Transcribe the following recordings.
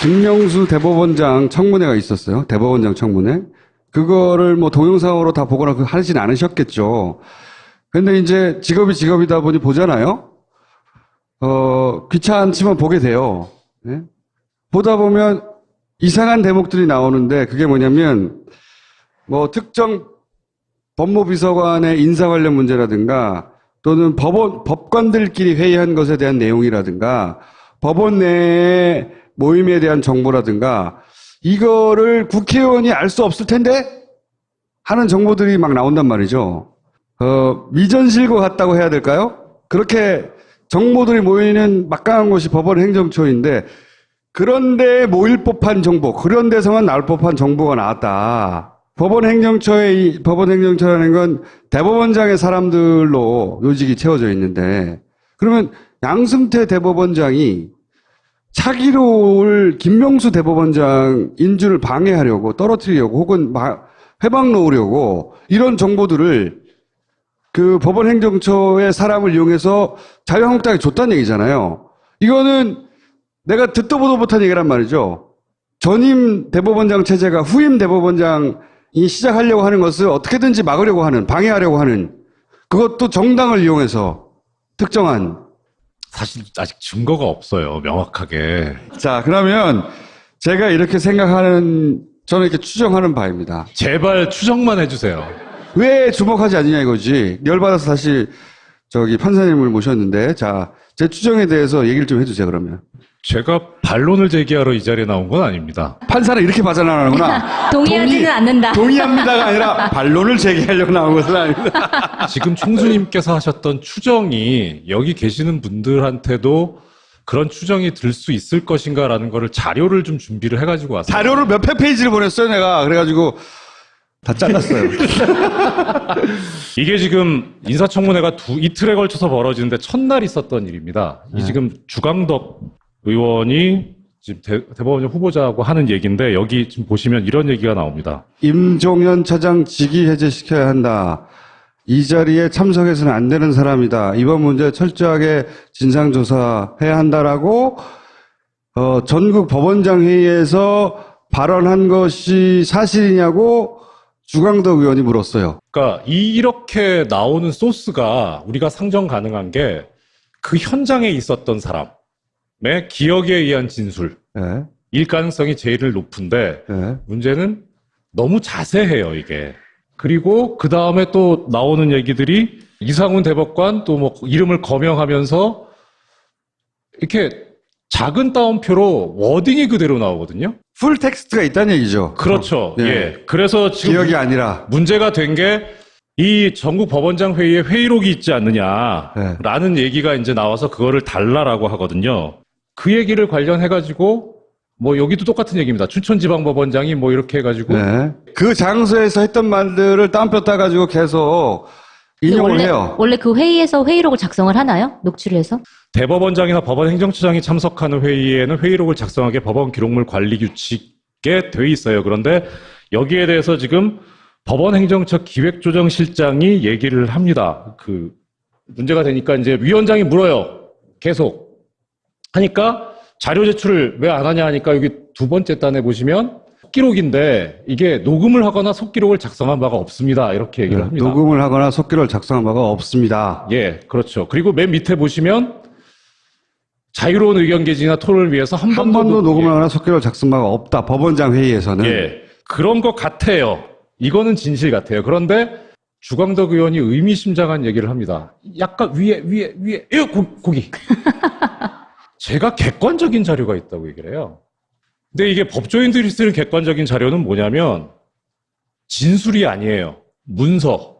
김명수 대법원장 청문회가 있었어요. 대법원장 청문회. 그거를 뭐 동영상으로 다 보거나 하진 않으셨겠죠. 근데 이제 직업이 직업이다 보니 보잖아요. 귀찮지만 보게 돼요. 네? 보다 보면 이상한 대목들이 나오는데 그게 뭐냐면 뭐 특정 법무비서관의 인사 관련 문제라든가 또는 법관들끼리 회의한 것에 대한 내용이라든가 법원 내의 모임에 대한 정보라든가 이거를 국회의원이 알 수 없을 텐데 하는 정보들이 막 나온단 말이죠. 미전실과 같다고 해야 될까요? 그렇게 정보들이 모이는 막강한 곳이 법원 행정처인데 그런데 모일 법한 정보, 그런 데서만 나올 법한 정보가 나왔다. 법원 행정처라는 건 대법원장의 사람들로 요직이 채워져 있는데 그러면 양승태 대법원장이 차기로 올 김명수 대법원장 인준을 방해하려고 떨어뜨리려고 혹은 회방 놓으려고 이런 정보들을 그 법원 행정처의 사람을 이용해서 자유한국당에 줬다는 얘기잖아요. 이거는 내가 듣도 보도 못한 얘기란 말이죠. 전임 대법원장 체제가 후임 대법원장이 시작하려고 하는 것을 어떻게든지 막으려고 하는, 방해하려고 하는 그것도 정당을 이용해서 특정한 사실 아직 증거가 없어요. 명확하게. 자, 그러면 제가 이렇게 생각하는, 저는 이렇게 추정하는 바입니다. 제발 추정만 해주세요. 왜 주목하지 않느냐 이거지. 열받아서 다시 판사님을 모셨는데, 자, 제 추정에 대해서 얘기를 좀 해주세요, 그러면. 제가 반론을 제기하러 이 자리에 나온 건 아닙니다. 판사는 이렇게 받아나가는구나. 동의하지는 않는다. 동의합니다가 아니라 반론을 제기하려고 나온 것은 아닙니다. 지금 총수님께서 하셨던 추정이 여기 계시는 분들한테도 그런 추정이 들 수 있을 것인가라는 거를 자료를 좀 준비를 해가지고 왔어요. 자료를 몇백 페이지를 보냈어요, 내가. 그래가지고 다 잘랐어요. 이게 지금 인사청문회가 이틀에 걸쳐서 벌어지는데 첫날 있었던 일입니다. 이 지금 주광덕 의원이 지금 대법원장 후보자하고 하는 얘기인데 여기 지금 보시면 이런 얘기가 나옵니다. 임종현 차장 직위 해제시켜야 한다. 이 자리에 참석해서는 안 되는 사람이다. 이번 문제 철저하게 진상조사해야 한다라고 전국 법원장 회의에서 발언한 것이 사실이냐고 주광덕 의원이 물었어요. 그러니까 이렇게 나오는 소스가 우리가 상정 가능한 게 그 현장에 있었던 사람의 기억에 의한 진술 네. 일 가능성이 제일 높은데 네. 문제는 너무 자세해요, 이게. 그리고 그 다음에 또 나오는 얘기들이 이상훈 대법관 또 뭐 이름을 거명하면서 이렇게 작은 따옴표로 워딩이 그대로 나오거든요. 풀 텍스트가 있다는 얘기죠. 그렇죠. 예. 예. 그래서 지금 기억이 아니라 문제가 된 게 이 전국 법원장 회의에 회의록이 있지 않느냐라는 얘기가 이제 나와서 그거를 달라라고 하거든요. 그 얘기를 관련해가지고 뭐 여기도 똑같은 얘기입니다. 춘천지방법원장이 뭐 이렇게 해가지고 그 장소에서 했던 말들을 따옴표 따가지고 계속 인용을 해요. 원래 그 회의에서 회의록을 작성을 하나요? 녹취를 해서? 대법원장이나 법원 행정처장이 참석하는 회의에는 회의록을 작성하게 법원 기록물 관리 규칙에 돼 있어요. 그런데 여기에 대해서 지금 법원 행정처 기획조정실장이 얘기를 합니다. 그 문제가 되니까 이제 위원장이 물어요. 계속 하니까 자료 제출을 왜 안 하냐 하니까 여기 두 번째 단에 보시면 속기록인데 이게 녹음을 하거나 속기록을 작성한 바가 없습니다. 이렇게 얘기를 합니다. 녹음을 하거나 속기록을 작성한 바가 없습니다. 예, 그렇죠. 그리고 맨 밑에 보시면 자유로운 의견 개진이나 토론을 위해서 한 번도 녹음을 하거나 속기록을 작성한 바가 없다. 법원장 회의에서는. 예, 그런 것 같아요. 이거는 진실 같아요. 그런데 주광덕 의원이 의미심장한 얘기를 합니다. 약간 위에, 고기. 제가 객관적인 자료가 있다고 얘기를 해요. 근데 이게 법조인들이 쓰는 객관적인 자료는 뭐냐면 진술이 아니에요. 문서.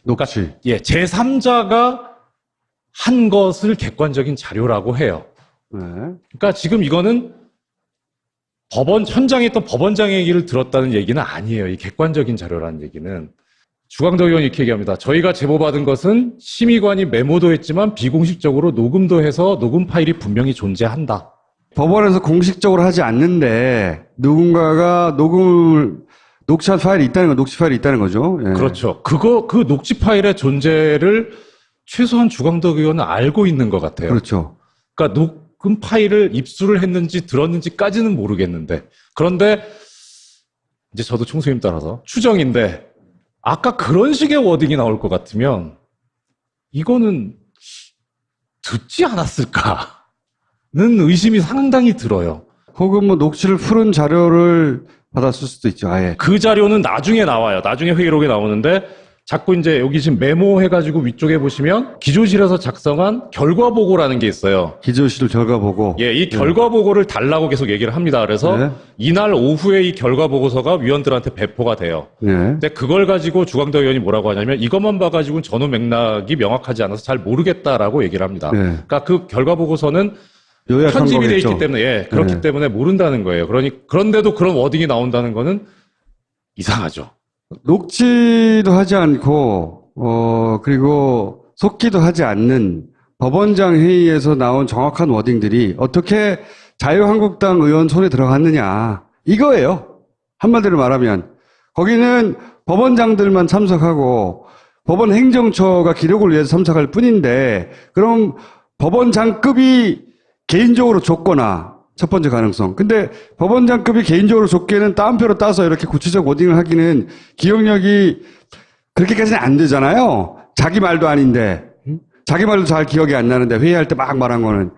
녹취. 예, 제3자가 한 것을 객관적인 자료라고 해요. 네. 그러니까 지금 이거는 현장에 있던 법원장의 얘기를 들었다는 얘기는 아니에요. 이 객관적인 자료라는 얘기는. 주광덕 의원이 이렇게 얘기합니다. 저희가 제보받은 것은 심의관이 메모도 했지만 비공식적으로 녹음도 해서 녹음 파일이 분명히 존재한다. 법원에서 공식적으로 하지 않는데 누군가가 녹취한 파일이 있다는 거, 녹취 파일이 있다는 거죠. 예. 그렇죠. 그 녹취 파일의 존재를 최소한 주광덕 의원은 알고 있는 것 같아요. 그렇죠. 그러니까 녹음 파일을 입수를 했는지 들었는지까지는 모르겠는데 그런데 이제 저도 총수님 따라서 추정인데 아까 그런 식의 워딩이 나올 것 같으면 이거는 듣지 않았을까는 의심이 상당히 들어요. 혹은 뭐 녹취를 풀은 자료를 받았을 수도 있죠. 아예. 그 자료는 나중에 나와요. 나중에 회의록에 나오는데 자꾸 이제 여기 지금 메모해가지고 위쪽에 보시면 기조실에서 작성한 결과보고라는 게 있어요. 기조실 결과 보고. 예, 이 결과보고를 달라고 계속 얘기를 합니다. 그래서 네. 이날 오후에 이 결과보고서가 위원들한테 배포가 돼요. 네. 근데 그걸 가지고 주광덕 의원이 뭐라고 하냐면 이것만 봐가지고는 전후 맥락이 명확하지 않아서 잘 모르겠다라고 얘기를 합니다. 네. 그러니까 그 결과보고서는 요약한 편집이 돼 거겠죠. 있기 때문에 예, 그렇기 네. 때문에 모른다는 거예요. 그런데도 그런 워딩이 나온다는 거는 이상하죠. 녹취도 하지 않고, 그리고 속기도 하지 않는 법원장 회의에서 나온 정확한 워딩들이 어떻게 자유한국당 의원 손에 들어갔느냐. 이거예요. 한마디로 말하면. 거기는 법원장들만 참석하고 법원 행정처가 기록을 위해서 참석할 뿐인데, 그럼 법원장급이 개인적으로 줬거나, 첫 번째 가능성. 근데 법원장급이 개인적으로 줬기에는 따옴표로 따서 이렇게 구체적 워딩을 하기는 기억력이 그렇게까지는 안 되잖아요. 자기 말도 아닌데. 자기 말도 잘 기억이 안 나는데 회의할 때 막 말한 거는.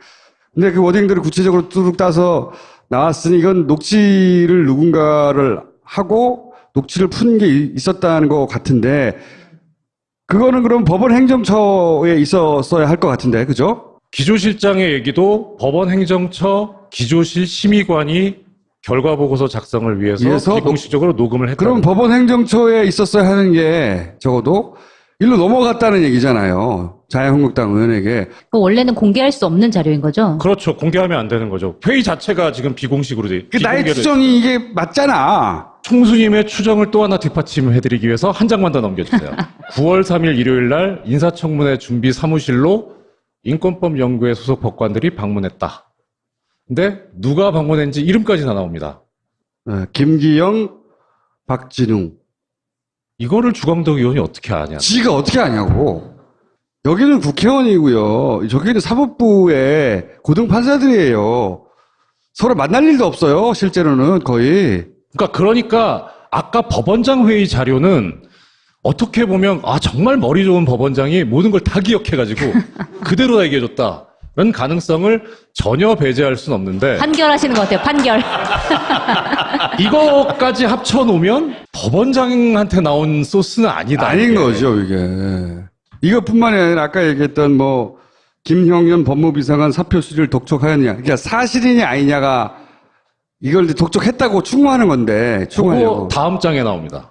근데 그 워딩들을 구체적으로 뚜둑 따서 나왔으니 이건 녹취를 누군가를 하고 녹취를 푼 게 있었다는 것 같은데 그거는 그럼 법원 행정처에 있었어야 할 것 같은데. 그죠? 기조실장의 얘기도 법원 행정처 기조실 심의관이 결과보고서 작성을 위해서 비공식적으로 녹음을 했다. 그럼 법원 행정처에 있었어야 하는 게 적어도 일로 넘어갔다는 얘기잖아요. 자유한국당 의원에게. 원래는 공개할 수 없는 자료인 거죠? 그렇죠. 공개하면 안 되는 거죠. 회의 자체가 지금 비공식으로 돼. 나의 비공개로 추정이 이게 맞잖아. 총수님의 추정을 또 하나 뒷받침해드리기 위해서 한 장만 더 넘겨주세요. 9월 3일 일요일 날 인사청문회 준비 사무실로 인권법 연구회 소속 법관들이 방문했다. 근데 누가 방문했는지 이름까지 다 나옵니다. 김기영, 박진웅. 이거를 주광덕 의원이 어떻게 아냐. 지가 어떻게 아냐고. 여기는 국회의원이고요. 저기는 사법부의 고등판사들이에요. 서로 만날 일도 없어요. 실제로는 거의. 그러니까 아까 법원장 회의 자료는 어떻게 보면 정말 머리 좋은 법원장이 모든 걸 다 기억해가지고 그대로 다 얘기해줬다는 가능성을 전혀 배제할 수는 없는데 판결하시는 것 같아요. 판결. 이거까지 합쳐놓으면 법원장한테 나온 소스는 아니다. 아닌 이게. 거죠, 이게. 이것뿐만이 아니라 아까 얘기했던 김형현 법무비서관 사표 수리를 독촉하였냐. 그러니까 사실이냐 아니냐가 이걸 독촉했다고 추궁하는 건데, 추궁하려고. 그거 다음 장에 나옵니다.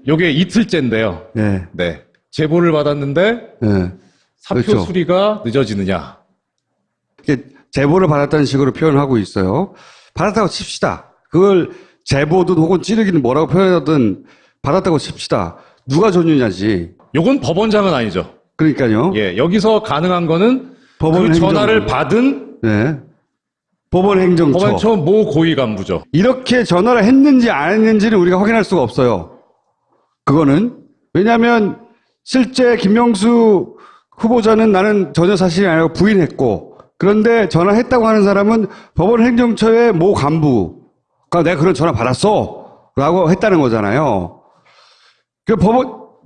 요게 이틀째인데요. 네. 네. 제보를 받았는데 네. 사표 그렇죠. 수리가 늦어지느냐. 이게 제보를 받았다는 식으로 표현하고 있어요. 받았다고 칩시다. 그걸 제보든 혹은 찌르기는 뭐라고 표현하든 받았다고 칩시다. 누가 줬느냐지. 요건 법원장은 아니죠. 그러니까요. 예, 여기서 가능한 거는 법원 그 전화를 행정처. 받은 네. 법원 행정처. 법원처 모 고위 간부죠. 이렇게 전화를 했는지 안 했는지는 우리가 확인할 수가 없어요. 그거는. 왜냐하면 실제 김명수 후보자는 나는 전혀 사실이 아니라고 부인했고, 그런데 전화했다고 하는 사람은 법원 행정처의 모 간부가 내가 그런 전화 받았어 라고 했다는 거잖아요. 그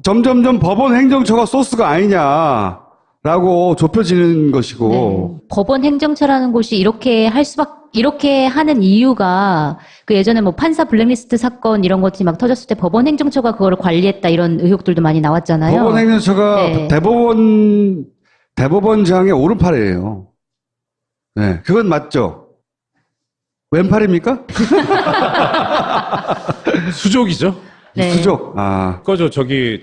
점점점 법원 행정처가 소스가 아니냐라고 좁혀지는 것이고. 네. 법원 행정처라는 곳이 이렇게 하는 이유가 그 예전에 판사 블랙리스트 사건 이런 것들이 막 터졌을 때 법원 행정처가 그거를 관리했다 이런 의혹들도 많이 나왔잖아요. 법원 행정처가 네. 대법원장의 오른팔이에요. 네, 그건 맞죠. 왼팔입니까? 수족이죠. 네. 수족. 그거죠.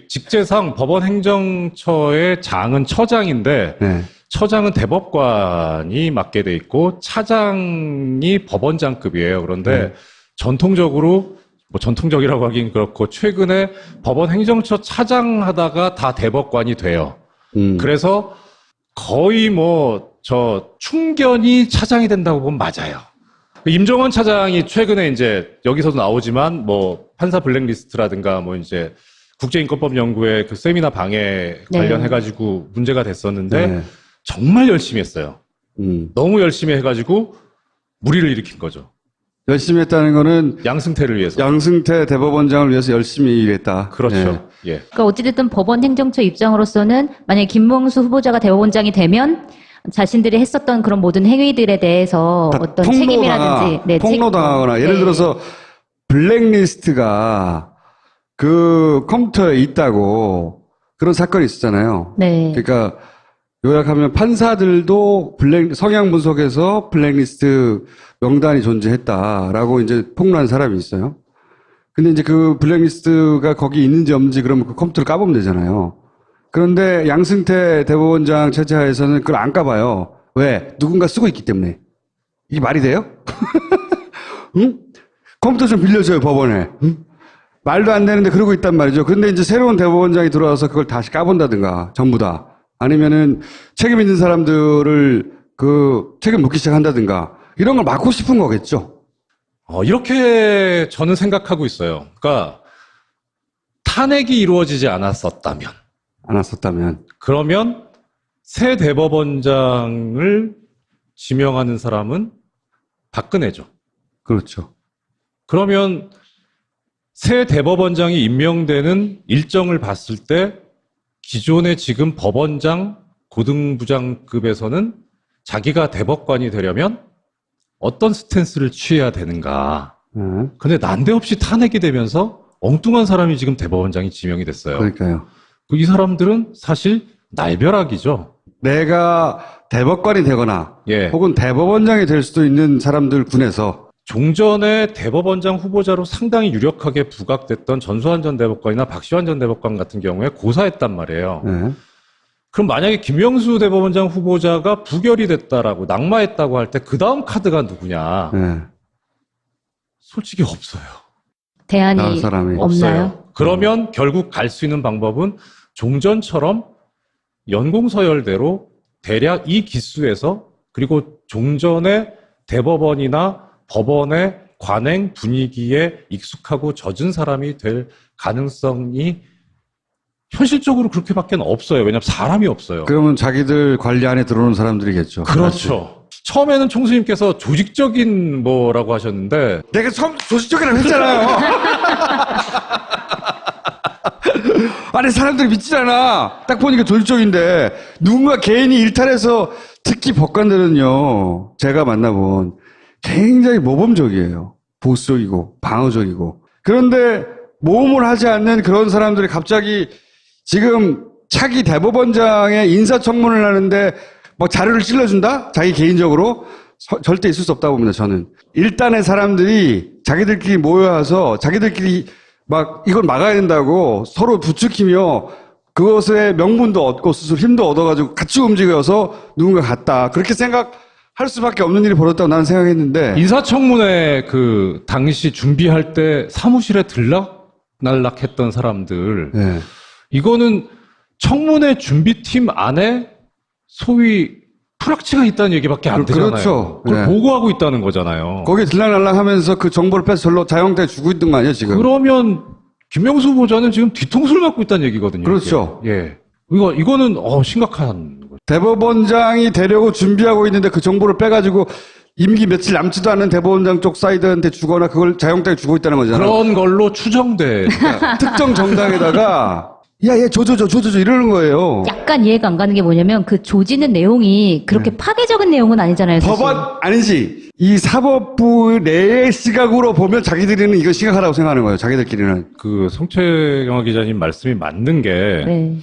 직제상 법원 행정처의 장은 처장인데 네. 처장은 대법관이 맡게 돼 있고 차장이 법원장급이에요. 그런데 전통적이라고 하긴 그렇고 최근에 법원 행정처 차장 하다가 다 대법관이 돼요. 그래서 거의 충견이 차장이 된다고 보면 맞아요. 임종원 차장이 최근에 이제 여기서도 나오지만 판사 블랙리스트라든가 이제 국제인권법 연구회 그 세미나 방해 네. 관련해가지고 문제가 됐었는데 네. 정말 열심히 했어요. 너무 열심히 해가지고 무리를 일으킨 거죠. 열심히 했다는 거는 양승태를 위해서. 양승태 대법원장을 위해서 열심히 일했다. 그렇죠. 예. 그러니까 어찌됐든 법원 행정처 입장으로서는 만약에 김명수 후보자가 대법원장이 되면 자신들이 했었던 그런 모든 행위들에 대해서 어떤 책임이라든지 폭로당하거나 예를 네. 들어서 블랙리스트가 그 컴퓨터에 있다고 그런 사건이 있었잖아요. 네. 그러니까 요약하면 판사들도 성향 분석에서 블랙리스트 명단이 존재했다라고 이제 폭로한 사람이 있어요. 근데 이제 그 블랙리스트가 거기 있는지 없는지 그러면 그 컴퓨터를 까보면 되잖아요. 그런데 양승태 대법원장 체제하에서는 그걸 안 까봐요. 왜? 누군가 쓰고 있기 때문에. 이게 말이 돼요? 응? 컴퓨터 좀 빌려줘요, 법원에. 응? 말도 안 되는데 그러고 있단 말이죠. 그런데 이제 새로운 대법원장이 들어와서 그걸 다시 까본다든가, 전부 다. 아니면은 책임 있는 사람들을 책임 묻기 시작한다든가, 이런 걸 막고 싶은 거겠죠. 이렇게 저는 생각하고 있어요. 그러니까 탄핵이 이루어지지 않았었다면, 그러면 새 대법원장을 지명하는 사람은 박근혜죠. 그렇죠. 그러면 새 대법원장이 임명되는 일정을 봤을 때 기존의 지금 법원장 고등부장급에서는 자기가 대법관이 되려면 어떤 스탠스를 취해야 되는가. 근데 난데없이 탄핵이 되면서 엉뚱한 사람이 지금 대법원장이 지명이 됐어요. 그러니까요. 이 사람들은 사실 날벼락이죠. 내가 대법관이 되거나 예. 혹은 대법원장이 될 수도 있는 사람들 군에서 종전에 대법원장 후보자로 상당히 유력하게 부각됐던 전수환 전 대법관이나 박시환 전 대법관 같은 경우에 고사했단 말이에요. 네. 그럼 만약에 김명수 대법원장 후보자가 부결이 됐다라고 낙마했다고 할 때 그 다음 카드가 누구냐? 네. 솔직히 없어요. 대안이 나올 사람이 없나요? 그러면 결국 갈 수 있는 방법은 종전처럼 연공서열대로 대략 이 기수에서 그리고 종전의 대법원이나 법원의 관행 분위기에 익숙하고 젖은 사람이 될 가능성이 현실적으로 그렇게밖에 없어요. 왜냐하면 사람이 없어요. 그러면 자기들 관리 안에 들어오는 사람들이겠죠. 그렇죠. 처음에는 총수님께서 조직적인 뭐라고 하셨는데 내가 처음 조직적이라고 했잖아요. 아니 사람들이 믿지 않아. 딱 보니까 조직적인데 누군가 개인이 일탈해서 특히 법관들은요. 제가 만나본 굉장히 모범적이에요. 보수적이고 방어적이고. 그런데 모험을 하지 않는 그런 사람들이 갑자기 지금 차기 대법원장의 인사청문을 하는데 뭐 자료를 찔러준다? 자기 개인적으로? 절대 있을 수 없다고 봅니다, 저는. 일단의 사람들이 자기들끼리 모여서 자기들끼리 막 이걸 막아야 된다고 서로 부추기며 그것에 명분도 얻고 스스로 힘도 얻어가지고 같이 움직여서 누군가 갔다. 그렇게 생각할 수밖에 없는 일이 벌어졌다고 나는 생각했는데. 인사청문회 그 당시 준비할 때 사무실에 들락날락했던 사람들 네. 이거는 청문회 준비팀 안에 소위 프락치가 있다는 얘기밖에 안 되잖아요. 그렇죠. 그걸 네. 보고하고 있다는 거잖아요. 거기에 들락날락 하면서 그 정보를 빼서 절로 자영업자에 주고 있던 거 아니에요, 지금? 그러면 김명수 후보자는 지금 뒤통수를 맞고 있다는 얘기거든요. 그렇죠. 이게. 예. 이거는 심각한 거죠. 대법원장이 되려고 준비하고 있는데 그 정보를 빼가지고 임기 며칠 남지도 않은 대법원장 쪽 사이드한테 주거나 그걸 자영업자에 주고 있다는 거잖아요. 그런 걸로 추정돼. 특정 정당에다가 야, 얘 줘줘 이러는 거예요. 약간 이해가 안 가는 게 뭐냐면 그 조지는 내용이 그렇게 파괴적인 내용은 아니잖아요. 사실. 법원 아니지. 이 사법부 내의 시각으로 보면 자기들은 이거 심각하다고 생각하는 거예요. 자기들끼리는. 그 송채경화 기자님 말씀이 맞는 게, 네.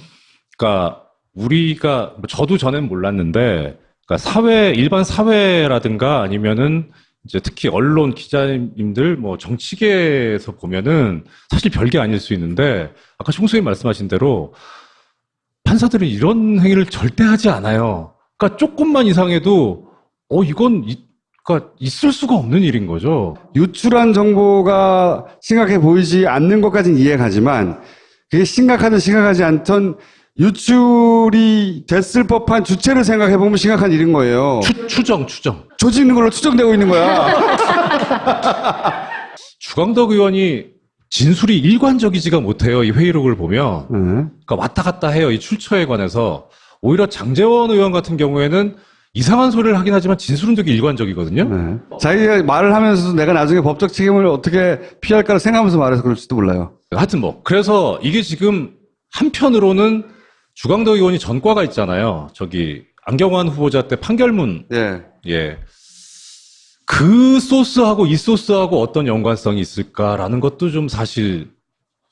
그러니까 우리가 저도 전엔 몰랐는데, 그러니까 일반 사회라든가 아니면은 이제 특히 언론 기자님들 뭐 정치계에서 보면은 사실 별게 아닐 수 있는데 아까 총수님 말씀하신 대로 판사들은 이런 행위를 절대 하지 않아요. 그러니까 조금만 이상해도 이건 그러니까 있을 수가 없는 일인 거죠. 유출한 정보가 심각해 보이지 않는 것까지는 이해가지만 그게 심각하든 심각하지 않던 유출이 됐을 법한 주체를 생각해보면 심각한 일인 거예요. 추정. 조직 있는 걸로 추정되고 있는 거야. 주광덕 의원이 진술이 일관적이지가 못해요. 이 회의록을 보면. 그러니까 왔다 갔다 해요. 이 출처에 관해서. 오히려 장제원 의원 같은 경우에는 이상한 소리를 하긴 하지만 진술은 되게 일관적이거든요. 네. 자기가 말을 하면서도 내가 나중에 법적 책임을 어떻게 피할까를 생각하면서 말해서 그럴지도 몰라요. 하여튼 뭐 그래서 이게 지금 한편으로는 주광덕 의원이 전과가 있잖아요. 저기 안경환 후보자 때 판결문 예. 예. 그 소스하고 이 소스하고 어떤 연관성이 있을까라는 것도 좀 사실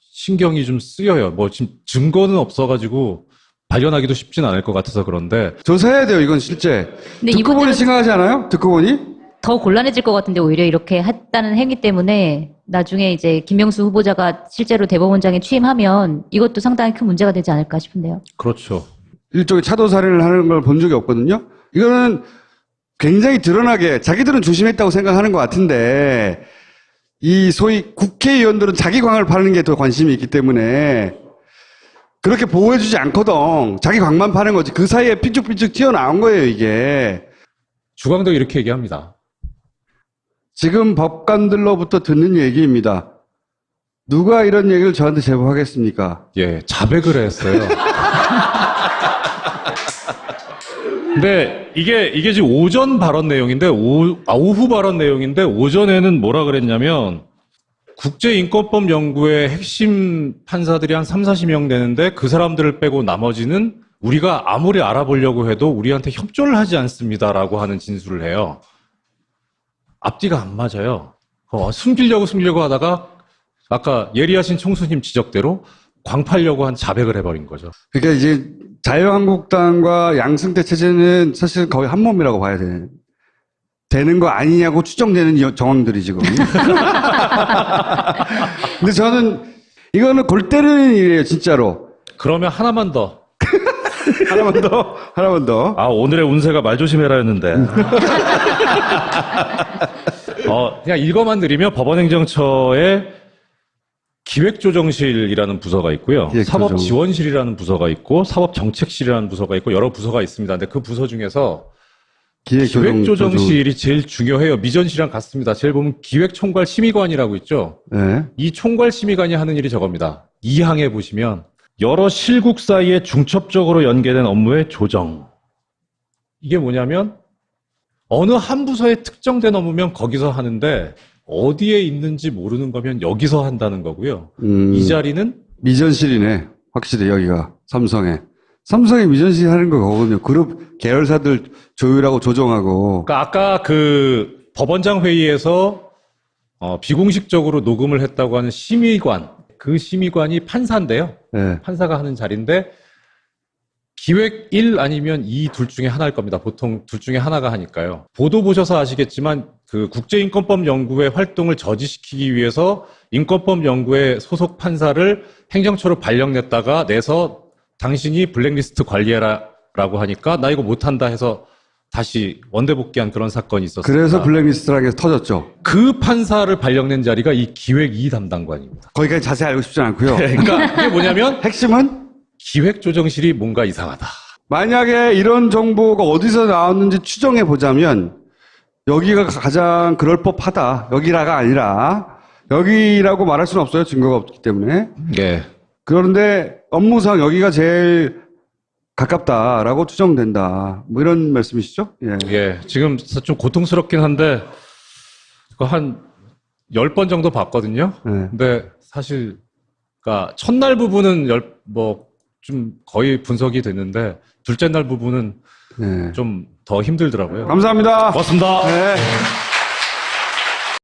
신경이 좀 쓰여요. 뭐 지금 증거는 없어가지고 발견하기도 쉽진 않을 것 같아서 그런데 조사해야 돼요, 이건 실제. 근데 듣고 보니 이분들은 심각하지 않아요? 듣고 보니? 더 곤란해질 것 같은데 오히려 이렇게 했다는 행위 때문에 나중에 이제 김명수 후보자가 실제로 대법원장에 취임하면 이것도 상당히 큰 문제가 되지 않을까 싶은데요. 그렇죠. 일종의 차도살인을 하는 걸 본 적이 없거든요. 이거는 굉장히 드러나게 자기들은 조심했다고 생각하는 것 같은데 이 소위 국회의원들은 자기 광을 파는 게 더 관심이 있기 때문에 그렇게 보호해주지 않거든. 자기 광만 파는 거지. 그 사이에 삐죽삐죽 튀어나온 거예요, 이게. 주광덕이 이렇게 얘기합니다. 지금 법관들로부터 듣는 얘기입니다. 누가 이런 얘기를 저한테 제보하겠습니까? 예, 자백을 했어요. 근데 이게 지금 오전 발언 내용인데, 오후 발언 내용인데, 오전에는 뭐라 그랬냐면, 국제인권법 연구의 핵심 판사들이 한 3, 40명 되는데, 그 사람들을 빼고 나머지는 우리가 아무리 알아보려고 해도 우리한테 협조를 하지 않습니다라고 하는 진술을 해요. 앞뒤가 안 맞아요. 숨기려고 하다가, 아까 예리하신 총수님 지적대로 광팔려고 한 자백을 해버린 거죠. 그러니까 이제 자유한국당과 양승태 체제는 사실 거의 한 몸이라고 봐야 돼. 되는 거 아니냐고 추정되는 정황들이 지금. 근데 저는 이거는 골 때리는 일이에요, 진짜로. 그러면 하나만 더. 하나만 더. 아, 오늘의 운세가 말 조심해라 했는데. 그냥 읽어만 드리면 법원행정처에 기획조정실이라는 부서가 있고요. 사법지원실이라는 부서가 있고, 사법정책실이라는 부서가 있고, 여러 부서가 있습니다. 근데 그 부서 중에서 기획조정실이 제일 중요해요. 미전실이랑 같습니다. 제일 보면 기획총괄심의관이라고 있죠. 네. 이 총괄심의관이 하는 일이 저겁니다. 2항에 보시면 여러 실국 사이에 중첩적으로 연계된 업무의 조정. 이게 뭐냐면 어느 한 부서에 특정된 업무면 거기서 하는데 어디에 있는지 모르는 거면 여기서 한다는 거고요. 이 자리는 미전실이네. 확실히 여기가 삼성에 미전실 하는 거 거거든요. 그룹 계열사들 조율하고 조정하고. 그러니까 아까 그 법원장 회의에서 비공식적으로 녹음을 했다고 하는 심의관, 그 심의관이 판사인데요. 네. 판사가 하는 자리인데 기획 1 아니면 2 둘 중에 하나일 겁니다. 보통 둘 중에 하나가 하니까요. 보도 보셔서 아시겠지만 그 국제인권법 연구의 활동을 저지시키기 위해서 인권법 연구의 소속 판사를 행정처로 발령냈다가 내서 당신이 블랙리스트 관리해라라고 하니까 나 이거 못한다 해서 다시 원대 복귀한 그런 사건이 있었습니다. 그래서 블랙리스트라는 게 터졌죠. 그 판사를 발령낸 자리가 이 기획 2 담당관입니다. 거기까지 자세히 알고 싶지 않고요. 그러니까 이게 뭐냐면 핵심은 기획조정실이 뭔가 이상하다. 만약에 이런 정보가 어디서 나왔는지 추정해 보자면 여기가 가장 그럴 법하다. 여기라가 아니라 여기라고 말할 수는 없어요. 증거가 없기 때문에. 네. 그런데 업무상 여기가 제일 가깝다라고 추정된다. 뭐 이런 말씀이시죠? 예. 예, 지금 좀 고통스럽긴 한데 그거 한 10번 정도 봤거든요. 네. 근데 사실 그러니까 첫날 부분은 좀 거의 분석이 됐는데 둘째 날 부분은 네. 좀 더 힘들더라고요. 감사합니다. 고맙습니다. 네.